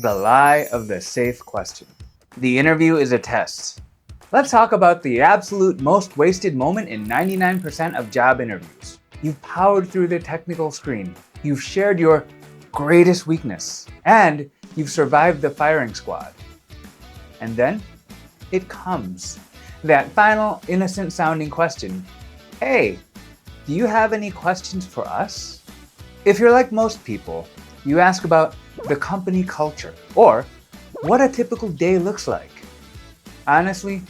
The lie of the safe question. The interview is a test. Let's talk about the absolute most wasted moment in 99% of job interviews. You've powered through the technical screen. You've shared your greatest weakness. And you've survived the firing squad. And then it comes. That final innocent sounding question. Hey, do you have any questions for us? If you're like most people, you ask about the company culture or what a typical day looks like. Honestly,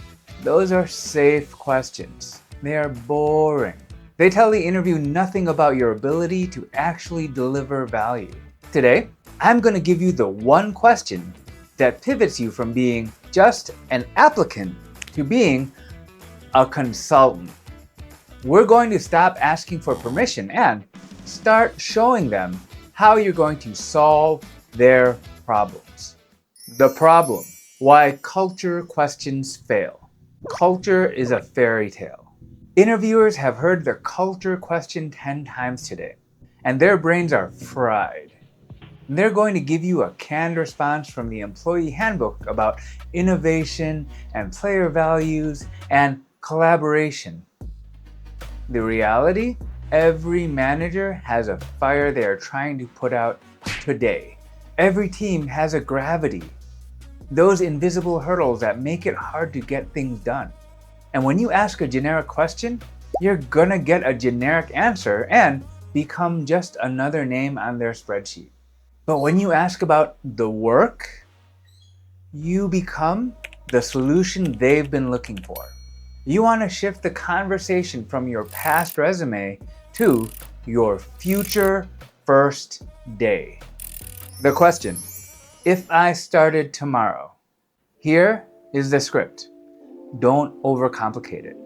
those are safe questions. They are boring. They tell the interview nothing about your ability to actually deliver value. Today, I'm going to give you the one question that pivots you from being just an applicant to being a consultant. We're going to stop asking for permission and start showing them how you're going to solve their problems. The problem: why culture questions fail. Culture is a fairy tale. Interviewers have heard the culture question 10 times today, and their brains are fried. They're going to give you a canned response from the employee handbook about innovation and player values and collaboration. The reality? Every manager has a fire they are trying to put out today. Every team has a gravity. Those invisible hurdles that make it hard to get things done. And when you ask a generic question, you're gonna get a generic answer and become just another name on their spreadsheet. But when you ask about the work, you become the solution they've been looking for. You want to shift the conversation from your past resume to your future first day. The question: if I started tomorrow. Here is the script. Don't overcomplicate it.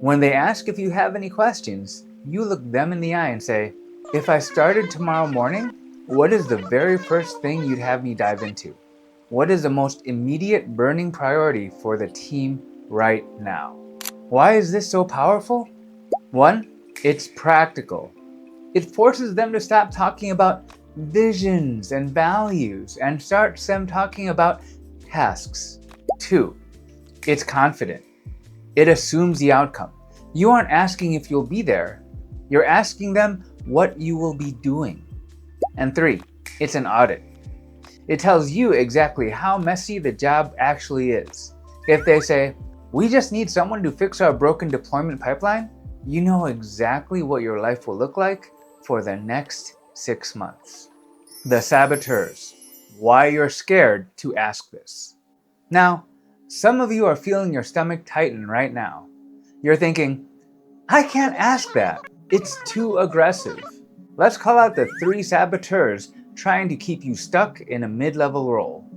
When they ask if you have any questions, you look them in the eye and say, if I started tomorrow morning, what is the very first thing you'd have me dive into? What is the most immediate burning priority for the team right now? Why is this so powerful? One, it's practical. It forces them to stop talking about visions and values and starts them talking about tasks. Two, it's confident. It assumes the outcome. You aren't asking if you'll be there. You're asking them what you will be doing. And three, it's an audit. It tells you exactly how messy the job actually is. If they say, we just need someone to fix our broken deployment pipeline, you know exactly what your life will look like for the next 6 months. The saboteurs. Why you're scared to ask this. Now, some of you are feeling your stomach tighten right now. You're thinking, I can't ask that. It's too aggressive. Let's call out the 3 saboteurs trying to keep you stuck in a mid-level role.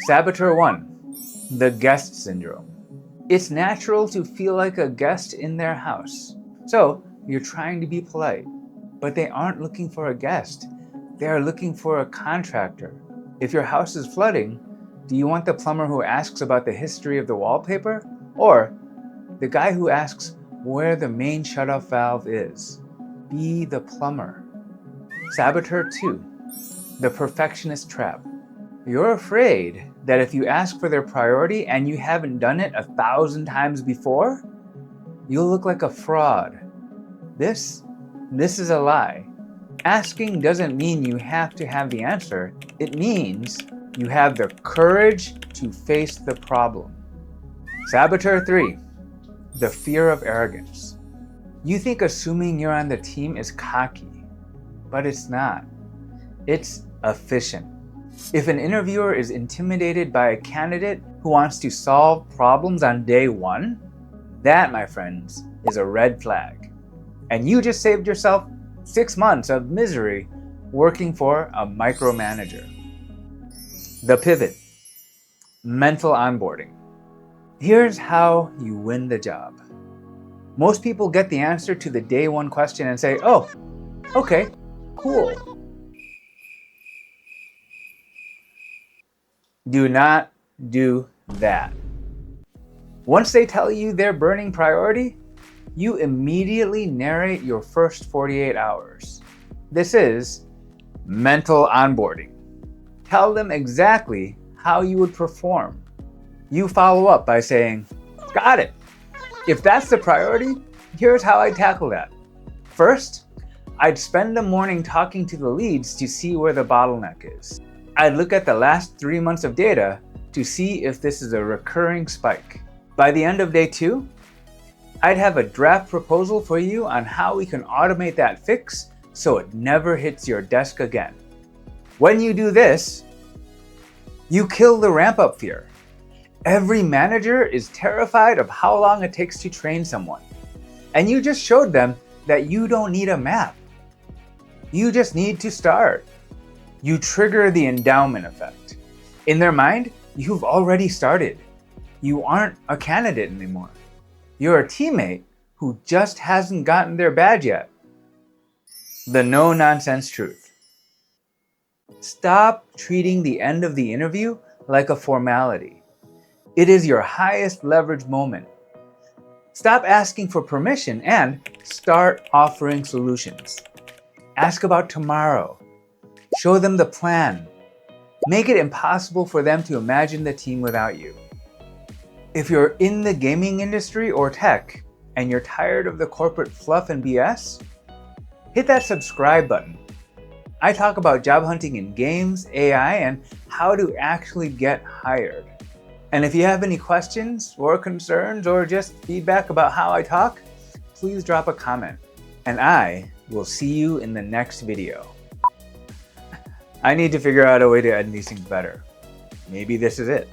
Saboteur 1, the guest syndrome. It's natural to feel like a guest in their house. So you're trying to be polite, but they aren't looking for a guest. They are looking for a contractor. If your house is flooding, do you want the plumber who asks about the history of the wallpaper? Or the guy who asks where the main shutoff valve is? Be the plumber. Saboteur 2, the perfectionist trap. You're afraid that if you ask for their priority and you haven't done it 1,000 times before, you'll look like a fraud. This is a lie. Asking doesn't mean you have to have the answer. It means you have the courage to face the problem. Saboteur 3, the fear of arrogance. You think assuming you're on the team is cocky, but it's not. It's efficient. If an interviewer is intimidated by a candidate who wants to solve problems on day 1, that, my friends, is a red flag. And you just saved yourself 6 months of misery working for a micromanager. The pivot. Mental onboarding. Here's how you win the job. Most people get the answer to the day 1 question and say, oh, okay, cool. Do not do that. Once they tell you their burning priority, you immediately narrate your first 48 hours. This is mental onboarding. Tell them exactly how you would perform. You follow up by saying, "Got it. If that's the priority, here's how I tackle that. First, I'd spend the morning talking to the leads to see where the bottleneck is. I'd look at the last 3 months of data to see if this is a recurring spike. By the end of day 2, I'd have a draft proposal for you on how we can automate that fix so it never hits your desk again." When you do this, you kill the ramp-up fear. Every manager is terrified of how long it takes to train someone. And you just showed them that you don't need a map. You just need to start. You trigger the endowment effect. In their mind, you've already started. You aren't a candidate anymore. You're a teammate who just hasn't gotten their badge yet. The no-nonsense truth. Stop treating the end of the interview like a formality. It is your highest leverage moment. Stop asking for permission and start offering solutions. Ask about tomorrow. Show them the plan. Make it impossible for them to imagine the team without you. If you're in the gaming industry or tech and you're tired of the corporate fluff and BS, hit that subscribe button. I talk about job hunting in games, AI, and how to actually get hired. And if you have any questions or concerns or just feedback about how I talk, please drop a comment. And I will see you in the next video. I need to figure out a way to end these things better. Maybe this is it.